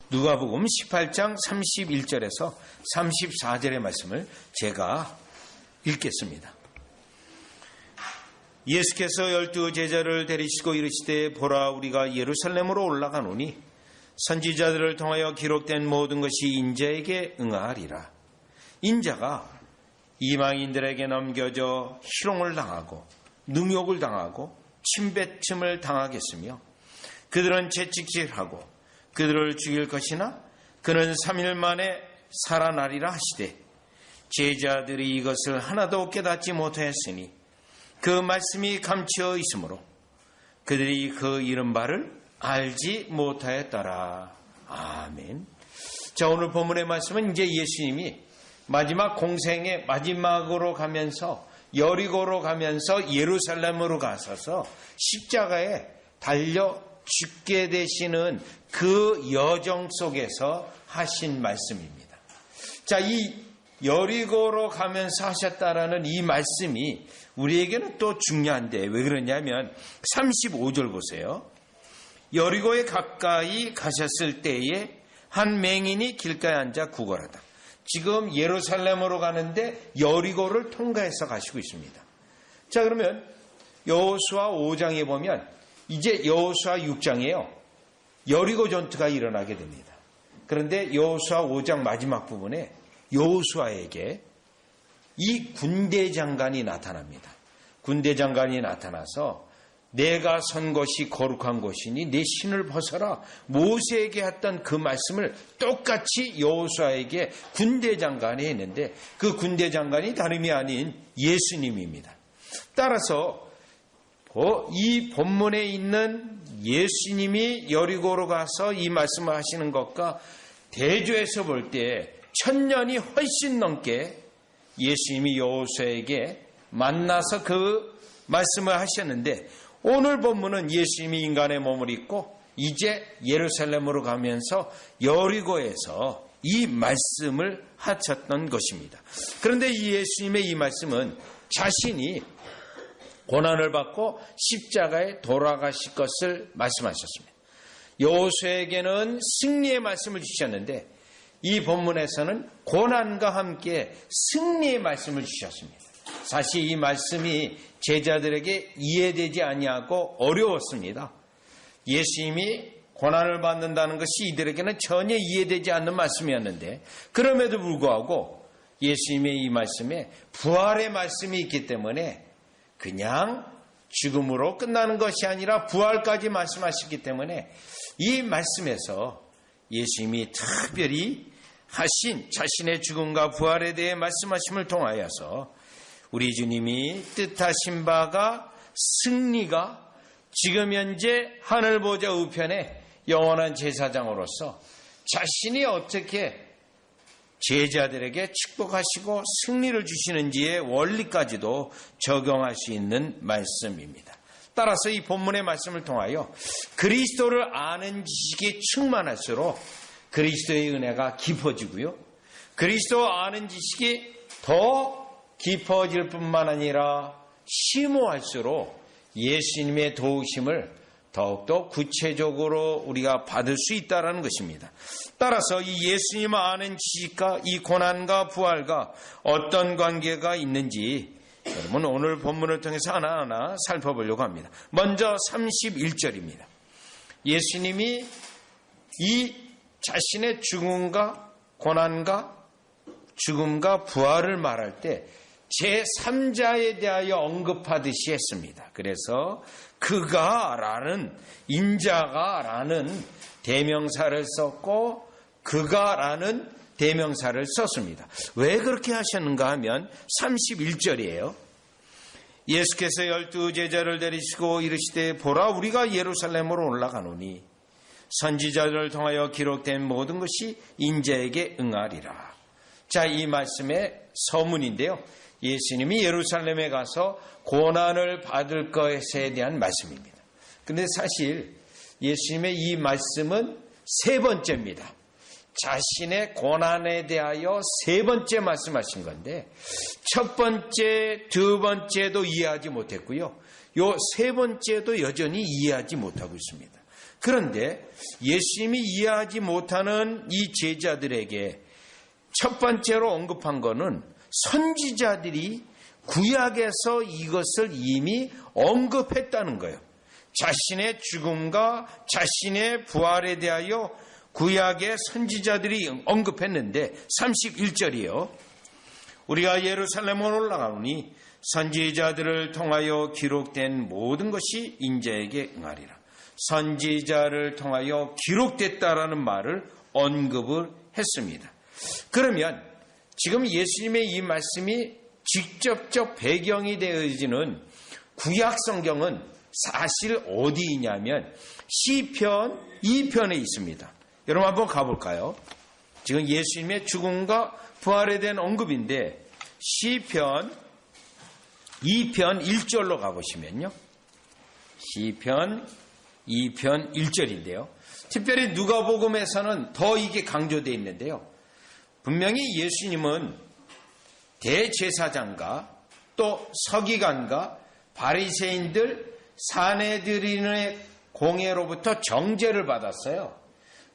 누가복음 18장 31절에서 34절의 말씀을 제가 읽겠습니다. 예수께서 12 제자를 데리시고 이르시되 보라 우리가 예루살렘으로 올라가노니 선지자들을 통하여 기록된 모든 것이 인자에게 응하리라. 인자가 이방인들에게 넘겨져 희롱을 당하고 능욕을 당하고 침뱉음을 당하겠으며 그들은 채찍질하고 그들을 죽일 것이나 그는 3일 만에 살아나리라 하시되 제자들이 이것을 하나도 깨닫지 못하였으니 그 말씀이 감추어 있으므로 그들이 그 이른 바를 알지 못하였더라. 아멘. 자, 오늘 본문의 말씀은 이제 예수님이 마지막 공생의 마지막으로 가면서 여리고로 가면서 예루살렘으로 가셔서 십자가에 달려 죽게 되시는 그 여정 속에서 하신 말씀입니다. 자, 이 여리고로 가면서 하셨다라는 이 말씀이 우리에게는 또 중요한데 왜 그러냐면 35절 보세요. 여리고에 가까이 가셨을 때에 한 맹인이 길가에 앉아 구걸하다. 지금 예루살렘으로 가는데 여리고를 통과해서 가시고 있습니다. 자, 그러면 여호수아 5장에 보면 이제 여호수아 6장에요. 여리고 전투가 일어나게 됩니다. 그런데 여호수아 5장 마지막 부분에 여호수아에게 이 군대 장관이 나타납니다. 군대 장관이 나타나서 내가 선 곳이 거룩한 곳이니 내 신을 벗어라. 모세에게 했던 그 말씀을 똑같이 여호수아에게 군대 장관이 했는데 그 군대 장관이 다름이 아닌 예수님입니다. 따라서 이 본문에 있는 예수님이 여리고로 가서 이 말씀을 하시는 것과 대조해서 볼 때 1000년이 훨씬 넘게 예수님이 여호수아에게 만나서 그 말씀을 하셨는데 오늘 본문은 예수님이 인간의 몸을 입고 이제 예루살렘으로 가면서 여리고에서 이 말씀을 하셨던 것입니다. 그런데 이 예수님의 이 말씀은 자신이 고난을 받고 십자가에 돌아가실 것을 말씀하셨습니다. 여호수아에게는 승리의 말씀을 주셨는데 이 본문에서는 고난과 함께 승리의 말씀을 주셨습니다. 사실 이 말씀이 제자들에게 이해되지 아니하고 어려웠습니다. 예수님이 고난을 받는다는 것이 이들에게는 전혀 이해되지 않는 말씀이었는데 그럼에도 불구하고 예수님의 이 말씀에 부활의 말씀이 있기 때문에 그냥 죽음으로 끝나는 것이 아니라 부활까지 말씀하셨기 때문에 이 말씀에서 예수님이 특별히 하신 자신의 죽음과 부활에 대해 말씀하심을 통하여서 우리 주님이 뜻하신 바가 승리가 지금 현재 하늘보좌 우편에 영원한 제사장으로서 자신이 어떻게 제자들에게 축복하시고 승리를 주시는지의 원리까지도 적용할 수 있는 말씀입니다. 따라서 이 본문의 말씀을 통하여 그리스도를 아는 지식이 충만할수록 그리스도의 은혜가 깊어지고요. 그리스도 아는 지식이 더 깊어질 뿐만 아니라 심오할수록 예수님의 도우심을 더욱더 구체적으로 우리가 받을 수 있다는 것입니다. 따라서 이 예수님 아는 지식과 이 고난과 부활과 어떤 관계가 있는지 여러분 오늘 본문을 통해서 하나하나 살펴보려고 합니다. 먼저 31절입니다. 예수님이 이 자신의 죽음과 고난과 죽음과 부활을 말할 때 제3자에 대하여 언급하듯이 했습니다. 그래서 그가라는 인자가라는 대명사를 썼고 그가라는 대명사를 썼습니다. 왜 그렇게 하셨는가 하면 31절이에요. 예수께서 12 제자를 데리시고 이르시되 보라 우리가 예루살렘으로 올라가노니 선지자들을 통하여 기록된 모든 것이 인자에게 응하리라. 자, 이 말씀의 서문인데요. 예수님이 예루살렘에 가서 고난을 받을 것에 대한 말씀입니다. 그런데 사실 예수님의 이 말씀은 세 번째입니다. 자신의 고난에 대하여 세 번째 말씀하신 건데 첫 번째, 두 번째도 이해하지 못했고요. 요 세 번째도 여전히 이해하지 못하고 있습니다. 그런데 예수님이 이해하지 못하는 이 제자들에게 첫 번째로 언급한 것은 선지자들이 구약에서 이것을 이미 언급했다는 거예요. 자신의 죽음과 자신의 부활에 대하여 구약의 선지자들이 언급했는데 31절이요. 우리가 예루살렘으로 올라가오니 선지자들을 통하여 기록된 모든 것이 인자에게 응하리라. 선지자를 통하여 기록됐다라는 말을 언급을 했습니다. 그러면 지금 예수님의 이 말씀이 직접적 배경이 되어지는 구약 성경은 사실 어디 있냐면 시편 2편에 있습니다. 여러분 한번 가볼까요? 지금 예수님의 죽음과 부활에 대한 언급인데 시편 2편 1절로 가보시면요. 시편 2편 1절인데요. 특별히 누가복음에서는 더 이게 강조되어 있는데요. 분명히 예수님은 대제사장과 또 서기관과 바리새인들 사내들인의 공회로부터 정죄를 받았어요.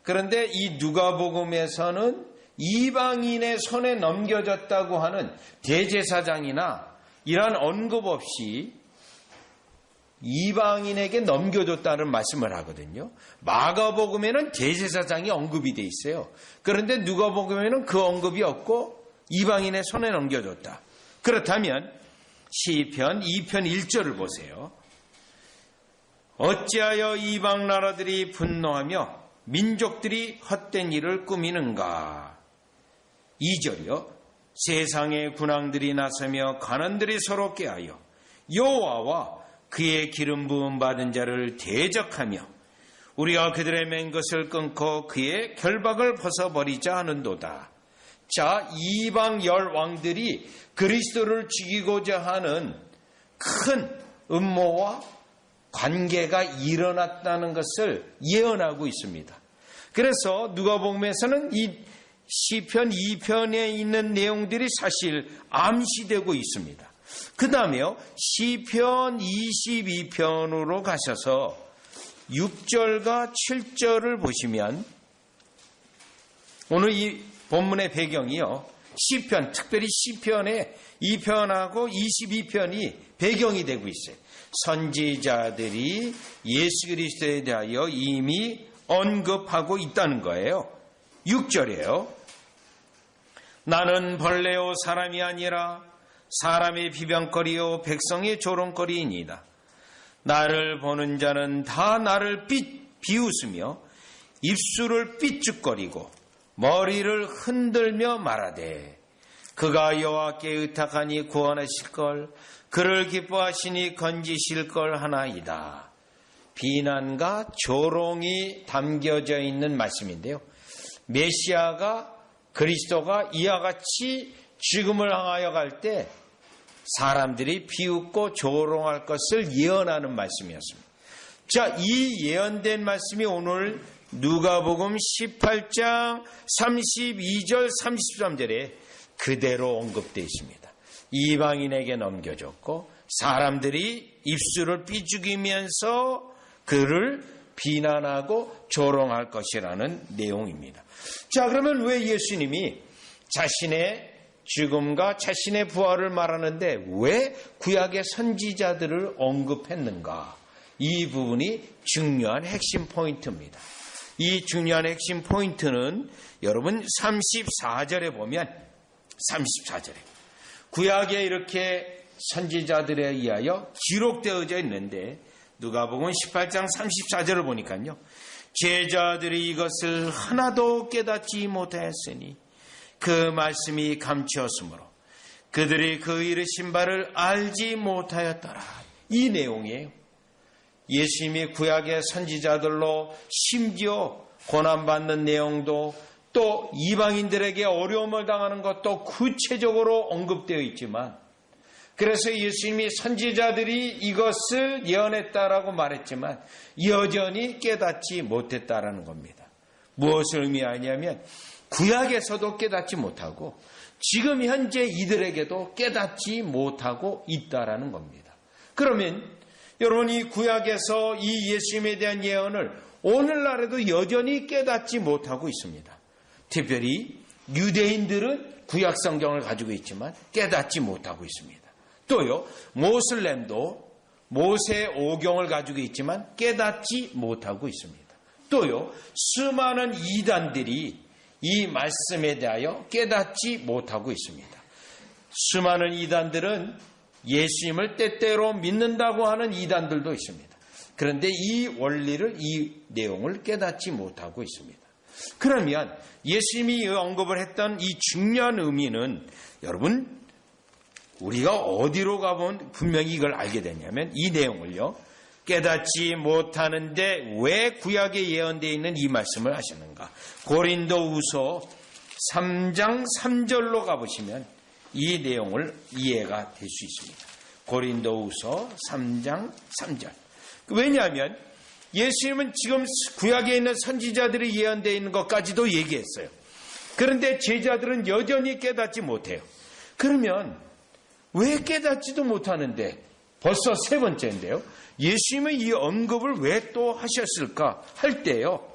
그런데 이 누가복음에서는 이방인의 손에 넘겨졌다고 하는 대제사장이나 이러한 언급 없이 이방인에게 넘겨줬다는 말씀을 하거든요. 마가복음에는 대제사장이 언급이 돼 있어요. 그런데 누가복음에는 그 언급이 없고 이방인의 손에 넘겨줬다. 그렇다면 시편 2편 1절을 보세요. 어찌하여 이방 나라들이 분노하며 민족들이 헛된 일을 꾸미는가. 2절이요. 세상의 군왕들이 나서며 관원들이 서로 꾀하여 여호와와 그의 기름 부음 받은 자를 대적하며 우리가 그들의 맨 것을 끊고 그의 결박을 벗어버리자 하는도다. 자, 이방 열 왕들이 그리스도를 죽이고자 하는 큰 음모와 관계가 일어났다는 것을 예언하고 있습니다. 그래서 누가복음에서는 이 시편 2편에 있는 내용들이 사실 암시되고 있습니다. 그 다음에요, 시편 22편으로 가셔서 6절과 7절을 보시면 오늘 이 본문의 배경이요, 시편, 특별히 시편의 2편하고 22편이 배경이 되고 있어요. 선지자들이 예수 그리스도에 대하여 이미 언급하고 있다는 거예요. 6절이에요. 나는 벌레요 사람이 아니라 사람의 비방거리요 백성의 조롱거리이니이다. 나를 보는 자는 다 나를 비웃으며 입술을 삐죽거리고 머리를 흔들며 말하되 그가 여호와께 의탁하니 구원하실걸, 그를 기뻐하시니 건지실걸 하나이다. 비난과 조롱이 담겨져 있는 말씀인데요. 메시아가, 그리스도가 이와 같이 죽음을 향하여 갈 때 사람들이 비웃고 조롱할 것을 예언하는 말씀이었습니다. 자, 이 예언된 말씀이 오늘 누가복음 18장 32절 33절에 그대로 언급되어 있습니다. 이방인에게 넘겨줬고 사람들이 입술을 삐죽이면서 그를 비난하고 조롱할 것이라는 내용입니다. 자, 그러면 왜 예수님이 자신의 죽음과 자신의 부활을 말하는데 왜 구약의 선지자들을 언급했는가? 이 부분이 중요한 핵심 포인트입니다. 이 중요한 핵심 포인트는 여러분 34절에 보면 34절에 구약에 이렇게 선지자들에 의하여 기록되어져 있는데 누가복음 18장 34절을 보니까요. 제자들이 이것을 하나도 깨닫지 못하였으니 그 말씀이 감추었으므로 그들이 그 이르신 바를 알지 못하였더라. 이 내용이에요. 예수님이 구약의 선지자들로 심지어 고난받는 내용도 또 이방인들에게 어려움을 당하는 것도 구체적으로 언급되어 있지만 그래서 예수님이 선지자들이 이것을 예언했다라고 말했지만 여전히 깨닫지 못했다라는 겁니다. 무엇을 의미하냐면 구약에서도 깨닫지 못하고 지금 현재 이들에게도 깨닫지 못하고 있다라는 겁니다. 그러면 여러분이 구약에서 이 예수님에 대한 예언을 오늘날에도 여전히 깨닫지 못하고 있습니다. 특별히 유대인들은 구약 성경을 가지고 있지만 깨닫지 못하고 있습니다. 또요, 모슬렘도 모세 오경을 가지고 있지만 깨닫지 못하고 있습니다. 또요, 수많은 이단들이 이 말씀에 대하여 깨닫지 못하고 있습니다. 수많은 이단들은 예수님을 때때로 믿는다고 하는 이단들도 있습니다. 그런데 이 원리를, 이 내용을 깨닫지 못하고 있습니다. 그러면 예수님이 언급을 했던 이 중요한 의미는 여러분, 우리가 어디로 가보면 분명히 이걸 알게 되냐면 이 내용을요, 깨닫지 못하는데 왜 구약에 예언되어 있는 이 말씀을 하시는가? 고린도후서 3장 3절로 가보시면 이 내용을 이해가 될 수 있습니다. 고린도후서 3장 3절. 왜냐하면 예수님은 지금 구약에 있는 선지자들이 예언되어 있는 것까지도 얘기했어요. 그런데 제자들은 여전히 깨닫지 못해요. 그러면 왜 깨닫지도 못하는데 벌써 세 번째인데요. 예수님은 이 언급을 왜 또 하셨을까 할 때요.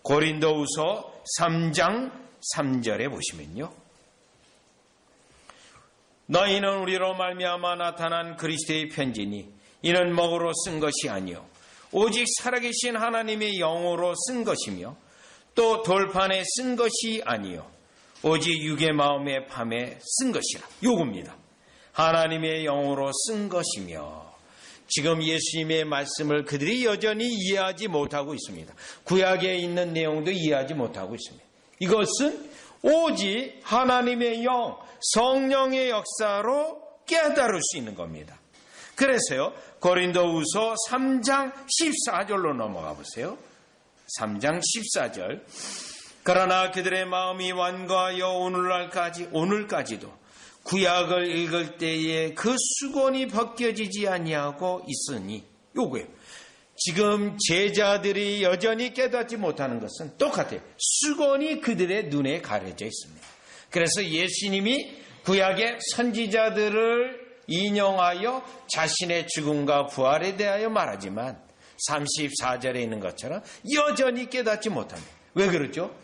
고린도후서 3장 3절에 보시면요. 너희는 우리로 말미암아 나타난 그리스도의 편지니 이는 먹으로 쓴 것이 아니요 오직 살아계신 하나님의 영으로 쓴 것이며 또 돌판에 쓴 것이 아니요 오직 육의 마음의 밤에 쓴 것이라. 요겁니다. 하나님의 영으로 쓴 것이며, 지금 예수님의 말씀을 그들이 여전히 이해하지 못하고 있습니다. 구약에 있는 내용도 이해하지 못하고 있습니다. 이것은 오직 하나님의 영, 성령의 역사로 깨달을 수 있는 겁니다. 그래서요, 고린도후서 3장 14절로 넘어가 보세요. 3장 14절. 그러나 그들의 마음이 완고하여 오늘까지도 구약을 읽을 때에 그 수건이 벗겨지지 아니하고 있으니, 요거예요. 지금 제자들이 여전히 깨닫지 못하는 것은 똑같아요. 수건이 그들의 눈에 가려져 있습니다. 그래서 예수님이 구약의 선지자들을 인용하여 자신의 죽음과 부활에 대하여 말하지만 34절에 있는 것처럼 여전히 깨닫지 못합니다. 왜 그렇죠?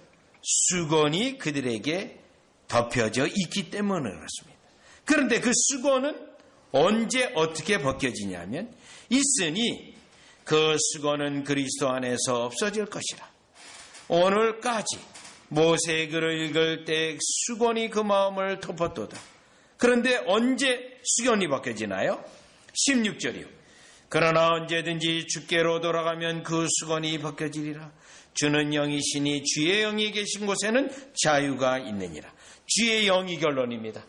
수건이 그들에게 덮여져 있기 때문에 그렇습니다. 그런데 그 수건은 언제 어떻게 벗겨지냐면, 있으니 그 수건은 그리스도 안에서 없어질 것이라. 오늘까지 모세의 글을 읽을 때 수건이 그 마음을 덮었도다. 그런데 언제 수건이 벗겨지나요? 16절이요. 그러나 언제든지 주께로 돌아가면 그 수건이 벗겨지리라. 주는 영이시니 주의 영이 계신 곳에는 자유가 있느니라. 주의 영이 결론입니다.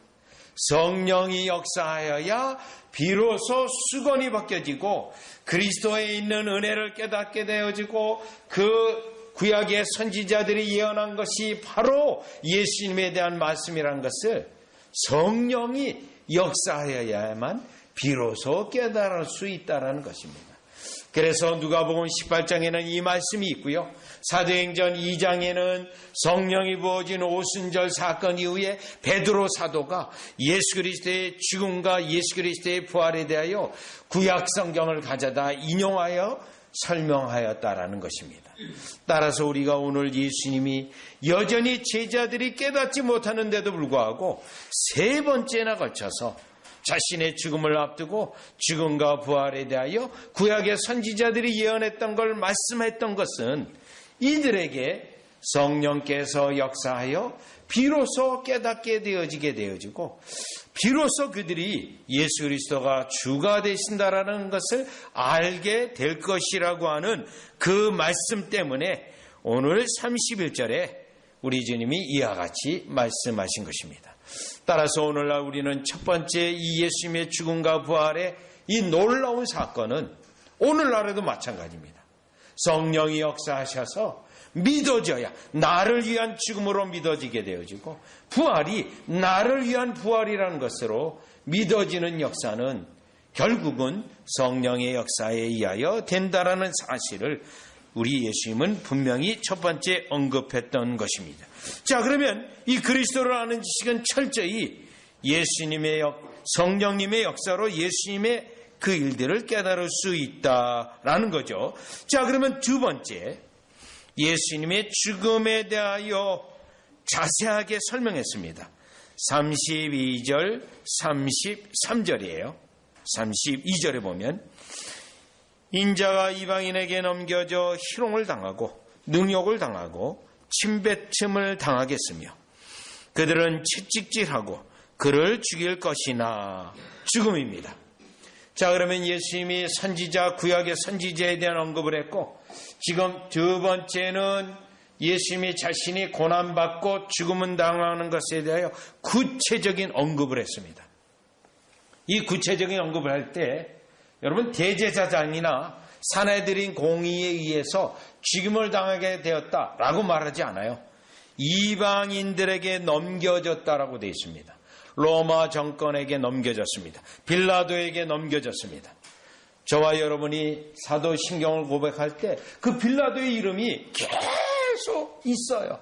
성령이 역사하여야 비로소 수건이 벗겨지고 그리스도에 있는 은혜를 깨닫게 되어지고, 그 구약의 선지자들이 예언한 것이 바로 예수님에 대한 말씀이라는 것을 성령이 역사하여야만 비로소 깨달을 수 있다는 것입니다. 그래서 누가복음 18장에는 이 말씀이 있고요. 사도행전 2장에는 성령이 부어진 오순절 사건 이후에 베드로 사도가 예수 그리스도의 죽음과 예수 그리스도의 부활에 대하여 구약 성경을 가져다 인용하여 설명하였다라는 것입니다. 따라서 우리가 오늘 예수님이 여전히 제자들이 깨닫지 못하는데도 불구하고 세 번째나 걸쳐서 자신의 죽음을 앞두고 죽음과 부활에 대하여 구약의 선지자들이 예언했던 걸 말씀했던 것은 이들에게 성령께서 역사하여 비로소 깨닫게 되어지게 되어지고, 비로소 그들이 예수 그리스도가 주가 되신다라는 것을 알게 될 것이라고 하는 그 말씀 때문에 오늘 31절에 우리 주님이 이와 같이 말씀하신 것입니다. 따라서 오늘날 우리는 첫 번째 이 예수님의 죽음과 부활의 이 놀라운 사건은 오늘날에도 마찬가지입니다. 성령이 역사하셔서 믿어져야 나를 위한 죽음으로 믿어지게 되어지고, 부활이 나를 위한 부활이라는 것으로 믿어지는 역사는 결국은 성령의 역사에 의하여 된다라는 사실을 우리 예수님은 분명히 첫 번째 언급했던 것입니다. 자, 그러면 이 그리스도를 아는 지식은 철저히 예수님의 성령님의 역사로 예수님의 그 일들을 깨달을 수 있다라는 거죠. 자, 그러면 두 번째, 예수님의 죽음에 대하여 자세하게 설명했습니다. 32절, 33절이에요. 32절에 보면 인자가 이방인에게 넘겨져 희롱을 당하고 능욕을 당하고 침뱉음을 당하겠으며 그들은 채찍질하고 그를 죽일 것이나 죽음입니다. 자, 그러면 예수님이 선지자, 구약의 선지자에 대한 언급을 했고, 지금 두 번째는 예수님이 자신이 고난받고 죽음을 당하는 것에 대하여 구체적인 언급을 했습니다. 이 구체적인 언급을 할 때 여러분, 대제사장이나 사내들인 공의에 의해서 죽임을 당하게 되었다라고 말하지 않아요. 이방인들에게 넘겨졌다라고 되어 있습니다. 로마 정권에게 넘겨졌습니다. 빌라도에게 넘겨졌습니다. 저와 여러분이 사도신경을 고백할 때 그 빌라도의 이름이 계속 있어요.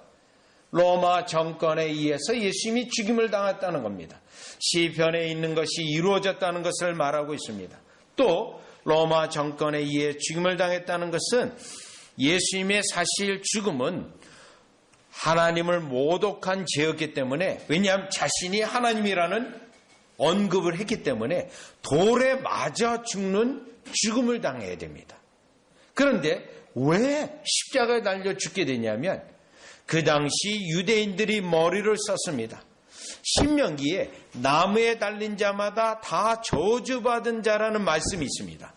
로마 정권에 의해서 예수님이 죽임을 당했다는 겁니다. 시편에 있는 것이 이루어졌다는 것을 말하고 있습니다. 또 로마 정권에 의해 죽임을 당했다는 것은 예수님의 사실 죽음은 하나님을 모독한 죄였기 때문에, 왜냐하면 자신이 하나님이라는 언급을 했기 때문에 돌에 맞아 죽는 죽음을 당해야 됩니다. 그런데 왜 십자가에 달려 죽게 되냐면 그 당시 유대인들이 머리를 썼습니다. 신명기에 나무에 달린 자마다 다 저주받은 자라는 말씀이 있습니다.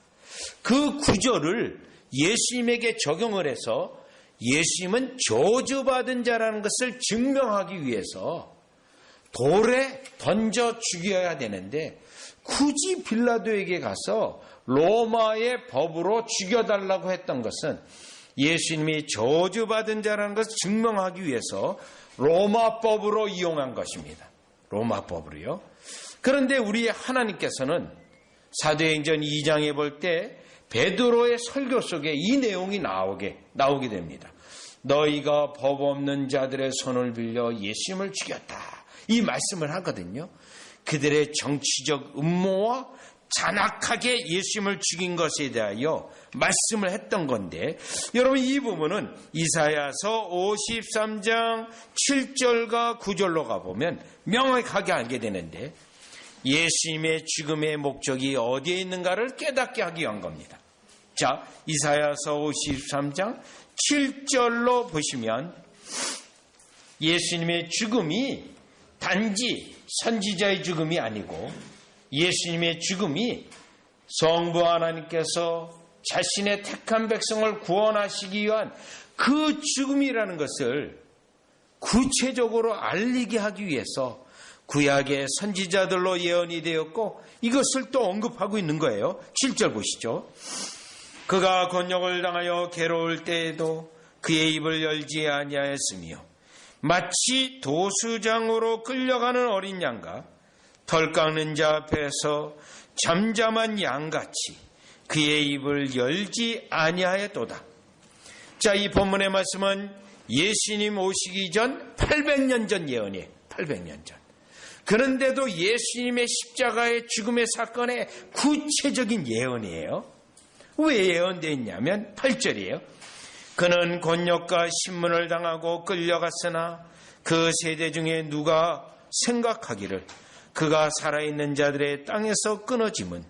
그 구절을 예수님에게 적용을 해서 예수님은 저주받은 자라는 것을 증명하기 위해서 돌에 던져 죽여야 되는데 굳이 빌라도에게 가서 로마의 법으로 죽여달라고 했던 것은 예수님이 저주받은 자라는 것을 증명하기 위해서 로마법으로 이용한 것입니다. 로마법으로요. 그런데 우리 하나님께서는 사도행전 2장에 볼 때 베드로의 설교 속에 이 내용이 나오게 됩니다. 너희가 법 없는 자들의 손을 빌려 예수님을 죽였다. 이 말씀을 하거든요. 그들의 정치적 음모와 잔악하게 예수님을 죽인 것에 대하여 말씀을 했던 건데, 여러분 이 부분은 이사야서 53장 7절과 9절로 가보면 명확하게 알게 되는데, 예수님의 죽음의 목적이 어디에 있는가를 깨닫게 하기 위한 겁니다. 자, 이사야서 53장 7절로 보시면 예수님의 죽음이 단지 선지자의 죽음이 아니고 예수님의 죽음이 성부 하나님께서 자신의 택한 백성을 구원하시기 위한 그 죽음이라는 것을 구체적으로 알리게 하기 위해서 구약의 선지자들로 예언이 되었고 이것을 또 언급하고 있는 거예요. 7절 보시죠. 그가 곤욕을 당하여 괴로울 때에도 그의 입을 열지 아니하였으며 마치 도수장으로 끌려가는 어린 양과 털 깎는 자 앞에서 잠잠한 양같이 그의 입을 열지 아니하였도다. 자, 이 본문의 말씀은 예수님 오시기 전 800년 전 예언이에요. 800년 전. 그런데도 예수님의 십자가의 죽음의 사건의 구체적인 예언이에요. 왜 예언되어 있냐면 8절이에요. 그는 곤욕과 신문을 당하고 끌려갔으나 그 세대 중에 누가 생각하기를 그가 살아있는 자들의 땅에서 끊어짐은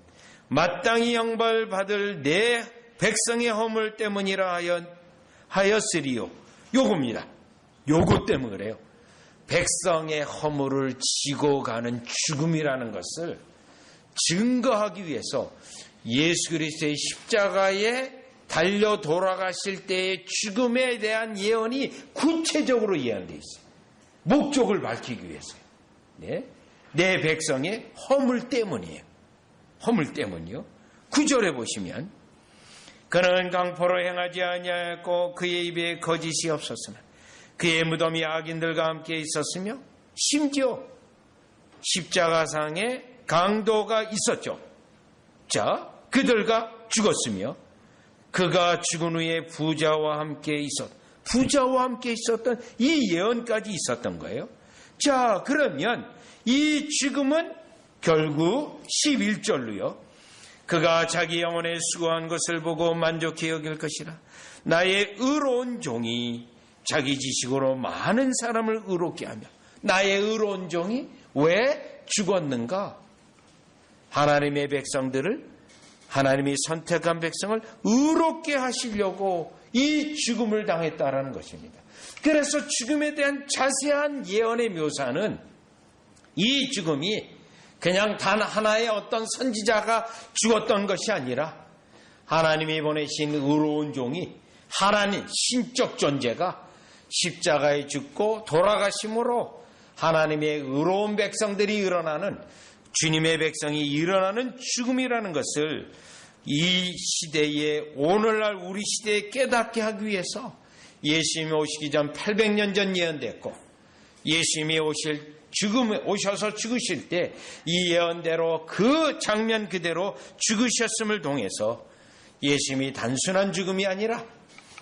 마땅히 형벌받을 내 백성의 허물 때문이라 하였으리요. 요겁니다. 요것 때문에 그래요. 백성의 허물을 지고 가는 죽음이라는 것을 증거하기 위해서 예수 그리스도의 십자가에 달려 돌아가실 때의 죽음에 대한 예언이 구체적으로 예언되어 있어요. 목적을 밝히기 위해서요. 네? 내 백성의 허물 때문이에요. 허물 때문이요. 9절에 보시면 그는 강포로 행하지 아니하였고 그의 입에 거짓이 없었으나 그의 무덤이 악인들과 함께 있었으며 심지어 십자가상에 강도가 있었죠. 자, 그들과 죽었으며 그가 죽은 후에 부자와 함께 있었던 이 예언까지 있었던 거예요. 자, 그러면 이 죽음은 결국 11절로요. 그가 자기 영혼에 수고한 것을 보고 만족해 여길 것이라. 나의 의로운 종이 자기 지식으로 많은 사람을 의롭게 하며. 나의 의로운 종이 왜 죽었는가? 하나님의 백성들을, 하나님이 선택한 백성을 의롭게 하시려고 이 죽음을 당했다라는 것입니다. 그래서 죽음에 대한 자세한 예언의 묘사는 이 죽음이 그냥 단 하나의 어떤 선지자가 죽었던 것이 아니라 하나님이 보내신 의로운 종이, 하나님 신적 존재가 십자가에 죽고 돌아가심으로 하나님의 의로운 백성들이 일어나는, 주님의 백성이 일어나는 죽음이라는 것을 이 시대에, 오늘날 우리 시대에 깨닫게 하기 위해서 예수님이 오시기 전 800년 전 예언됐고, 예수님이 오셔서 죽으실 때 이 예언대로 그 장면 그대로 죽으셨음을 통해서 예수님이 단순한 죽음이 아니라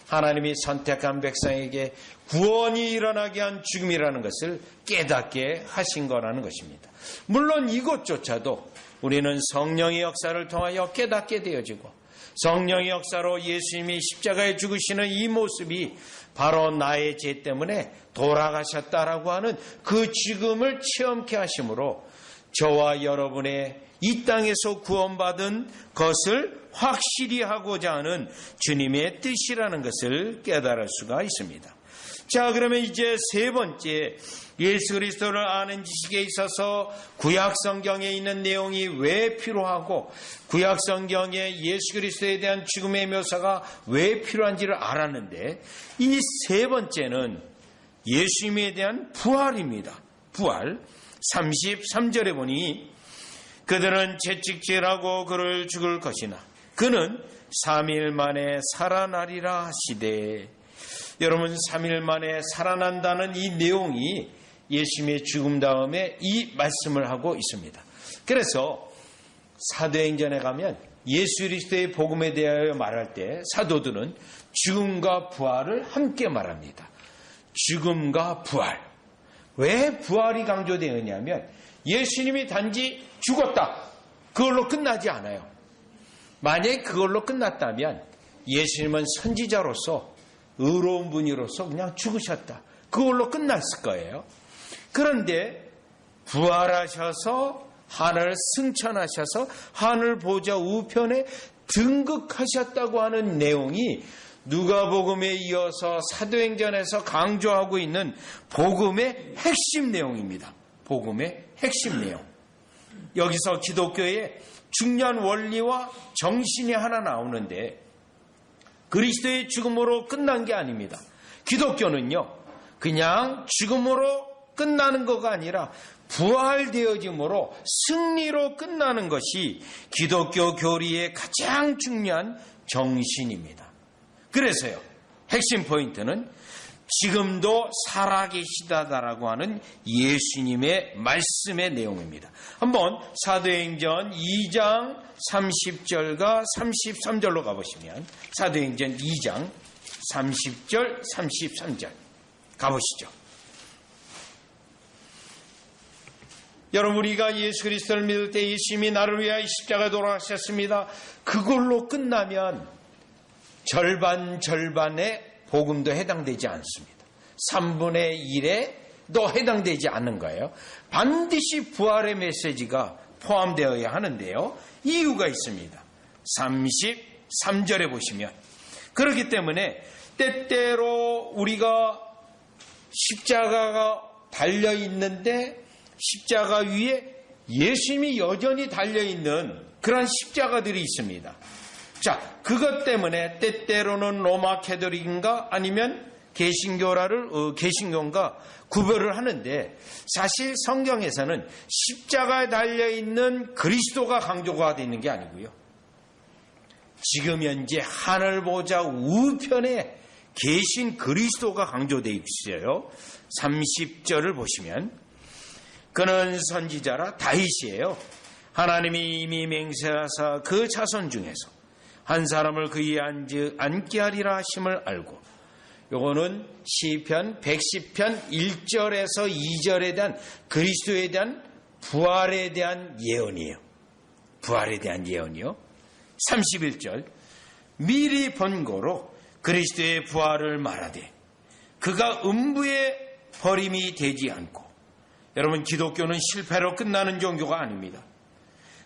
하나님이 선택한 백성에게 구원이 일어나게 한 죽음이라는 것을 깨닫게 하신 거라는 것입니다. 물론 이것조차도 우리는 성령의 역사를 통하여 깨닫게 되어지고, 성령의 역사로 예수님이 십자가에 죽으시는 이 모습이 바로 나의 죄 때문에 돌아가셨다라고 하는 그 죽음을 체험케 하심으로 저와 여러분의 이 땅에서 구원받은 것을 확실히 하고자 하는 주님의 뜻이라는 것을 깨달을 수가 있습니다. 자, 그러면 이제 세 번째, 예수 그리스도를 아는 지식에 있어서 구약 성경에 있는 내용이 왜 필요하고 구약 성경에 예수 그리스도에 대한 죽음의 묘사가 왜 필요한지를 알았는데, 이 세 번째는 예수님에 대한 부활입니다. 부활. 33절에 보니 그들은 채찍질하고 그를 죽을 것이나 그는 3일 만에 살아나리라 하시되. 여러분, 3일 만에 살아난다는 이 내용이 예수님의 죽음 다음에 이 말씀을 하고 있습니다. 그래서 사도행전에 가면 예수 그리스도의 복음에 대하여 말할 때 사도들은 죽음과 부활을 함께 말합니다. 죽음과 부활. 왜 부활이 강조되느냐면 예수님이 단지 죽었다, 그걸로 끝나지 않아요. 만약에 그걸로 끝났다면 예수님은 선지자로서, 의로운 분이로서 그냥 죽으셨다, 그걸로 끝났을 거예요. 그런데 부활하셔서 하늘 승천하셔서 하늘 보좌 우편에 등극하셨다고 하는 내용이 누가복음에 이어서 사도행전에서 강조하고 있는 복음의 핵심 내용입니다. 복음의 핵심 내용. 여기서 기독교의 중요한 원리와 정신이 하나 나오는데, 그리스도의 죽음으로 끝난 게 아닙니다. 기독교는요, 그냥 죽음으로 끝나는 거가 아니라 부활되어짐으로, 승리로 끝나는 것이 기독교 교리의 가장 중요한 정신입니다. 그래서요, 핵심 포인트는 지금도 살아계시다라고 하는 예수님의 말씀의 내용입니다. 한번 사도행전 2장 30절과 33절로 가보시면, 사도행전 2장 30절 33절 가보시죠. 여러분, 우리가 예수 그리스도를 믿을 때 예수님이 나를 위하여 십자가에 돌아가셨습니다, 그걸로 끝나면 절반의 복음도 해당되지 않습니다. 3분의 1에도 해당되지 않는 거예요. 반드시 부활의 메시지가 포함되어야 하는데요, 이유가 있습니다. 33절에 보시면, 그렇기 때문에 때때로 우리가 십자가가 달려있는데 십자가 위에 예수님이 여전히 달려있는 그런 십자가들이 있습니다. 자, 그것 때문에 때때로는 로마 캐톨릭인가 아니면 개신교인가 구별을 하는데, 사실 성경에서는 십자가에 달려있는 그리스도가 강조가 되어 있는 게 아니고요, 지금 현재 하늘 보좌 우편에 계신 그리스도가 강조되어 있어요. 30절을 보시면, 그는 선지자라 다윗이에요. 하나님이 이미 맹세하사 그 자손 중에서 한 사람을 그에 앉게 하리라 하심을 알고. 요거는 시편 110편 1절에서 2절에 대한 그리스도에 대한 부활에 대한 예언이에요. 부활에 대한 예언이요. 31절, 미리 번거로 그리스도의 부활을 말하되 그가 음부의 버림이 되지 않고, 여러분, 기독교는 실패로 끝나는 종교가 아닙니다.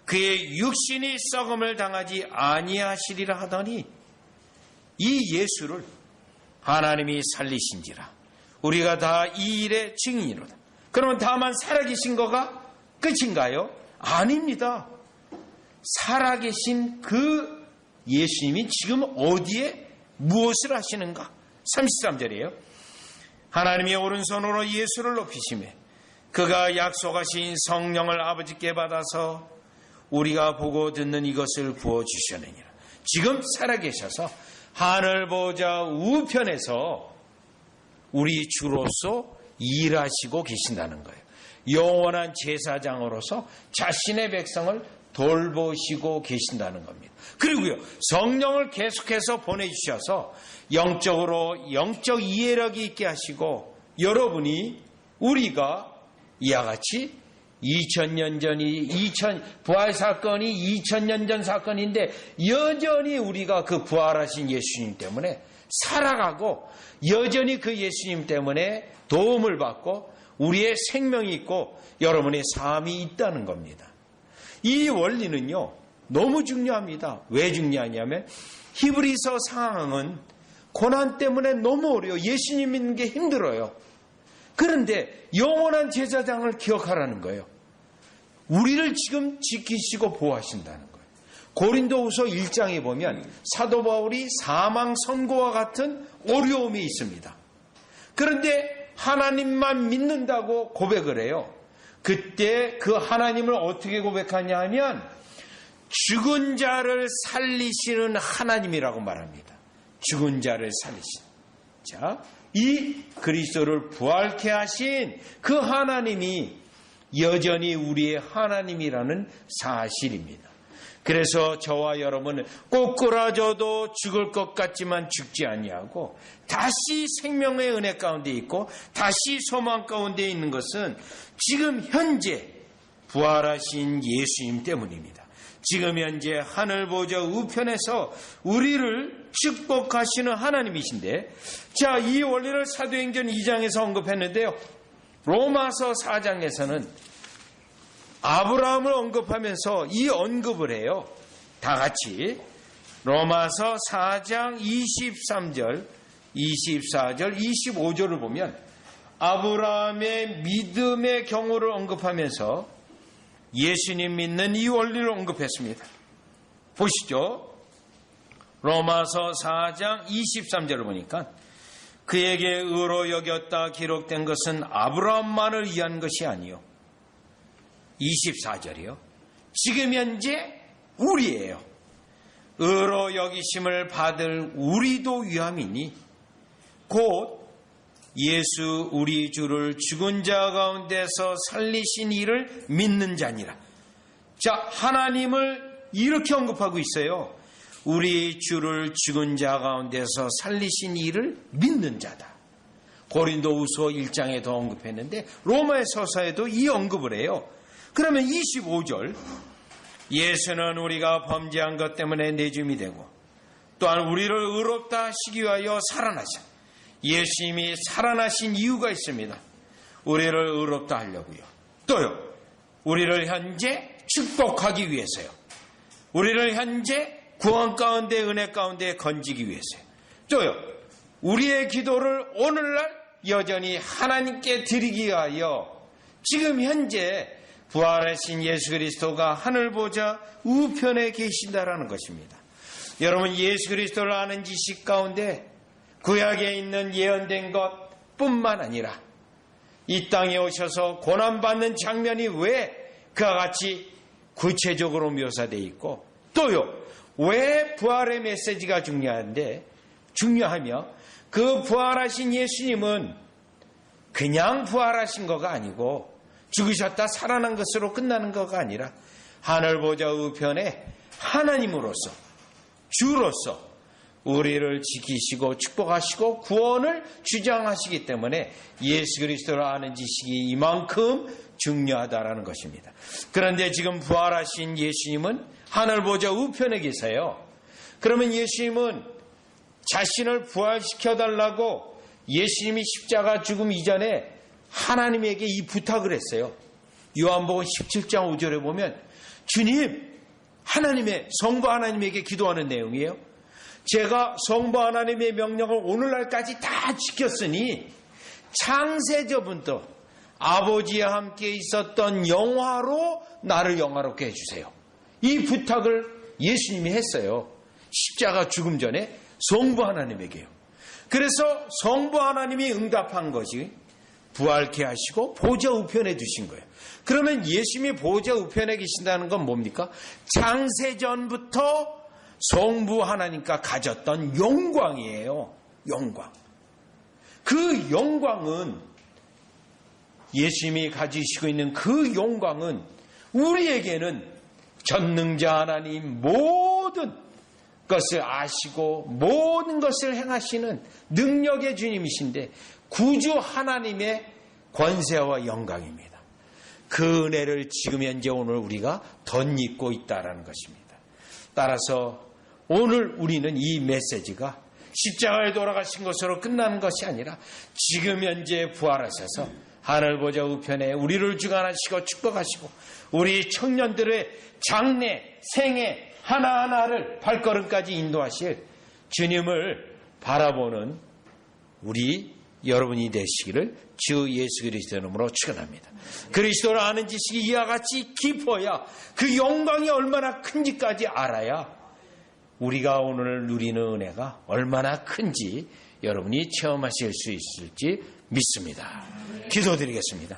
그의 육신이 썩음을 당하지 아니하시리라 하더니 이 예수를 하나님이 살리신지라 우리가 다 이 일의 증인이로다. 그러면 다만 살아계신 거가 끝인가요? 아닙니다. 살아계신 그 예수님이 지금 어디에 무엇을 하시는가? 33절이에요. 하나님의 오른손으로 예수를 높이시매 그가 약속하신 성령을 아버지께 받아서 우리가 보고 듣는 이것을 부어주셨느니라. 지금 살아계셔서 하늘 보좌 우편에서 우리 주로서 일하시고 계신다는 거예요. 영원한 제사장으로서 자신의 백성을 돌보시고 계신다는 겁니다. 그리고요, 성령을 계속해서 보내주셔서 영적으로 영적 이해력이 있게 하시고, 여러분이 우리가 이와 같이 2000년 전이 부활 사건이 2000년 전 사건인데 여전히 우리가 그 부활하신 예수님 때문에 살아가고 여전히 그 예수님 때문에 도움을 받고 우리의 생명이 있고 여러분의 삶이 있다는 겁니다. 이 원리는요 너무 중요합니다. 왜 중요하냐면 히브리서 상황은 고난 때문에 너무 어려워요. 예수님 믿는 게 힘들어요. 그런데 영원한 제사장을 기억하라는 거예요. 우리를 지금 지키시고 보호하신다는 거예요. 고린도후서 1장에 보면 사도 바울이 사망 선고와 같은 어려움이 있습니다. 그런데 하나님만 믿는다고 고백을 해요. 그때 그 하나님을 어떻게 고백하냐 하면 죽은 자를 살리시는 하나님이라고 말합니다. 죽은 자를 살리시는. 자, 이 그리스도를 부활케 하신 그 하나님이 여전히 우리의 하나님이라는 사실입니다. 그래서 저와 여러분은 꼬꾸라져도 죽을 것 같지만 죽지 아니하고 다시 생명의 은혜 가운데 있고 다시 소망 가운데 있는 것은 지금 현재 부활하신 예수님 때문입니다. 지금 현재 하늘 보좌 우편에서 우리를 축복하시는 하나님이신데, 자, 이 원리를 사도행전 2장에서 언급했는데요. 로마서 4장에서는 아브라함을 언급하면서 이 언급을 해요. 다 같이 로마서 4장 23절, 24절, 25절을 보면 아브라함의 믿음의 경우를 언급하면서 예수님 믿는 이 원리를 언급했습니다. 보시죠. 로마서 4장 23절을 보니까 그에게 의로 여겼다 기록된 것은 아브라함만을 위한 것이 아니요. 24절이요. 지금 현재 우리예요. 의로 여기심을 받을 우리도 위함이니 곧 예수 우리 주를 죽은 자 가운데서 살리신 이를 믿는 자니라. 자, 하나님을 이렇게 언급하고 있어요. 우리 주를 죽은 자 가운데서 살리신 이를 믿는 자다. 고린도후서 1장에도 언급했는데 로마서서에도 이 언급을 해요. 그러면 25절, 예수는 우리가 범죄한 것 때문에 내줌이 되고 또한 우리를 의롭다 하시기 위하여 살아나신, 예수님이 살아나신 이유가 있습니다. 우리를 의롭다 하려고요. 또요, 우리를 현재 축복하기 위해서요. 우리를 현재 구원 가운데 은혜 가운데 건지기 위해서요. 또요, 우리의 기도를 오늘날 여전히 하나님께 드리기 위하여 지금 현재 부활하신 예수 그리스도가 하늘 보좌 우편에 계신다라는 것입니다. 여러분, 예수 그리스도를 아는 지식 가운데 구약에 있는 예언된 것뿐만 아니라 이 땅에 오셔서 고난받는 장면이 왜 그와 같이 구체적으로 묘사되어 있고, 또요, 왜 부활의 메시지가 중요하며 그 부활하신 예수님은 그냥 부활하신 거가 아니고 죽으셨다 살아난 것으로 끝나는 거가 아니라 하늘 보좌 우편에 하나님으로서 주로서 우리를 지키시고 축복하시고 구원을 주장하시기 때문에 예수 그리스도를 아는 지식이 이만큼 중요하다라는 것입니다. 그런데 지금 부활하신 예수님은 하늘 보좌 우편에 계세요. 그러면 예수님은 자신을 부활시켜달라고 예수님이 십자가 죽음 이전에 하나님에게 이 부탁을 했어요. 요한복음 17장 5절에 보면 주님, 하나님의 성부 하나님에게 기도하는 내용이에요. 제가 성부 하나님의 명령을 오늘날까지 다 지켰으니 창세전부터 아버지와 함께 있었던 영화로 나를 영화롭게 해주세요. 이 부탁을 예수님이 했어요. 십자가 죽음 전에 성부 하나님에게요. 그래서 성부 하나님이 응답한 것이 부활케 하시고 보좌 우편에 두신 거예요. 그러면 예수님이 보좌 우편에 계신다는 건 뭡니까? 창세전부터 성부 하나님과 가졌던 영광이에요. 영광. 그 영광은, 예수님이 가지시고 있는 그 영광은 우리에게는 전능자 하나님 모든 것을 아시고 모든 것을 행하시는 능력의 주님이신데 구주 하나님의 권세와 영광입니다. 그 은혜를 지금 현재 오늘 우리가 덧입고 있다는 것입니다. 따라서 오늘 우리는 이 메시지가 십자가에 돌아가신 것으로 끝나는 것이 아니라 지금 현재 부활하셔서 하늘 보좌 우편에 우리를 주관하시고 축복하시고 우리 청년들의 장래, 생애 하나하나를 발걸음까지 인도하실 주님을 바라보는 우리 여러분이 되시기를 주 예수 그리스도의 이름으로 축원합니다. 그리스도를 아는 지식이 이와 같이 깊어야 그 영광이 얼마나 큰지까지 알아야 우리가 오늘 누리는 은혜가 얼마나 큰지 여러분이 체험하실 수 있을지 믿습니다. 기도드리겠습니다.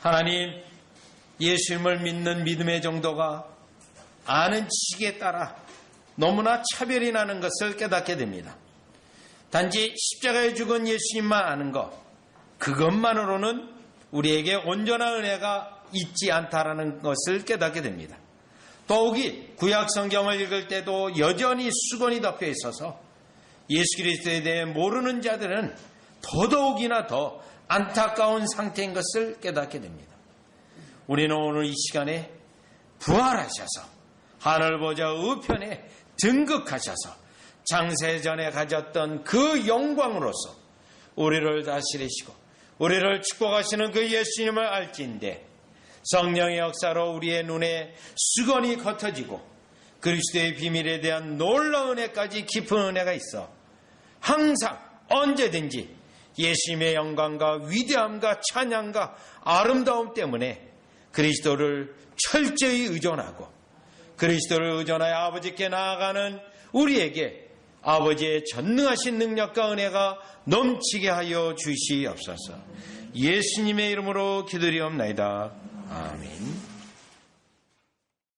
하나님, 예수님을 믿는 믿음의 정도가 아는 지식에 따라 너무나 차별이 나는 것을 깨닫게 됩니다. 단지 십자가에 죽은 예수님만 아는 것, 그것만으로는 우리에게 온전한 은혜가 있지 않다라는 것을 깨닫게 됩니다. 더욱이 구약 성경을 읽을 때도 여전히 수건이 덮여 있어서 예수 그리스도에 대해 모르는 자들은 더더욱이나 더 안타까운 상태인 것을 깨닫게 됩니다. 우리는 오늘 이 시간에 부활하셔서 하늘 보좌 우편에 등극하셔서 창세전에 가졌던 그 영광으로서 우리를 다스리시고 우리를 축복하시는 그 예수님을 알지인데 성령의 역사로 우리의 눈에 수건이 겉어지고 그리스도의 비밀에 대한 놀라운 은혜까지 깊은 은혜가 있어 항상 언제든지 예수님의 영광과 위대함과 찬양과 아름다움 때문에 그리스도를 철저히 의존하고 그리스도를 의존하여 아버지께 나아가는 우리에게 아버지의 전능하신 능력과 은혜가 넘치게 하여 주시옵소서. 예수님의 이름으로 기도드리옵나이다. 아멘.